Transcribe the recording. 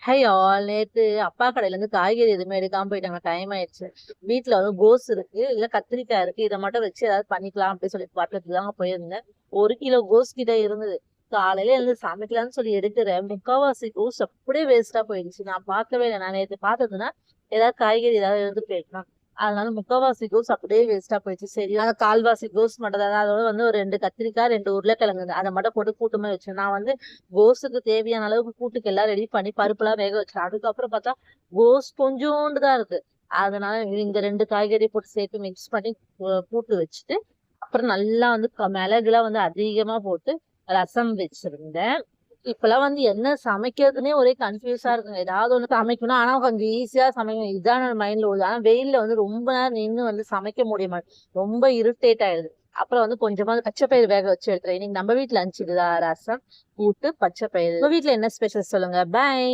High all நேத்து அப்பா கடையில இருந்து காய்கறி எதுவுமே எடுக்காம போயிட்டாங்க. டைம் ஆயிடுச்சு. வீட்டுல வந்து கோஸ் இருக்கு, இல்ல கத்திரிக்காய் இருக்கு. இதை மட்டும் வச்சு ஏதாவது பண்ணிக்கலாம் அப்படின்னு சொல்லி பாத்துட்டு தாங்க போயிருந்தேன். 1 கிலோ கோஸ் கிட்ட இருந்தது. காலையில இருந்து சமைக்கலாம்னு சொல்லி எடுக்கிறேன். முக்காவாசி கோஸ் அப்படியே வேஸ்டா போயிடுச்சு. நான் பார்க்கவே இல்லை. நான் நேத்து பார்த்ததுன்னா ஏதாவது காய்கறி ஏதாவது எடுத்து போயிருக்கலாம். அதனால முக்காவாசி கோஸ் அப்படியே வேஸ்டா போயிடுச்சு. சரி, கால்வாசி கோஸ் மட்டும் தான். அதோட வந்து ஒரு 2 கத்திரிக்காய் 2 உருளைக்கிழங்கு அதை மட்டும் போட்டு கூட்டு மாதிரி வச்சேன். நான் வந்து கோஸுக்கு தேவையான அளவுக்கு கூட்டுக்கு எல்லாம் ரெடி பண்ணி பருப்புலாம் வேக வச்சேன். அதுக்கப்புறம் பார்த்தா கோஸ் கொஞ்சோண்டு தான் இருக்கு. அதனால இந்த 2 காய்கறி போட்டு சேர்த்து மிக்ஸ் பண்ணி கூட்டு வச்சுட்டு அப்புறம் நல்லா வந்து மிளகுலாம் வந்து அதிகமா போட்டு ரசம் வச்சிருந்தேன். இப்பெல்லாம் வந்து என்ன சமைக்கிறதுனே ஒரே கன்ஃபியூஸா இருக்குங்க. ஏதாவது ஒண்ணு சமைக்கணும், ஆனா கொஞ்சம் ஈஸியா சமைக்கணும், இதுதான் மைண்ட்ல ஓடுது. ஆனா வெயில்ல வந்து ரொம்ப நேரம் நின்று வந்து சமைக்க முடிய மாட்டேங்குது. ரொம்ப இரிட்டேட் ஆயிடுது. அப்புறம் வந்து கொஞ்சமா பச்சை பயிர் வேக வச்சு எடுத்துறேன். இன்னைக்கு நம்ம வீட்டுல லஞ்ச் இதுதான், ரசம் கூட்டு பச்சை பயிர். உங்க வீட்டுல என்ன ஸ்பெஷல் சொல்லுங்க. பை.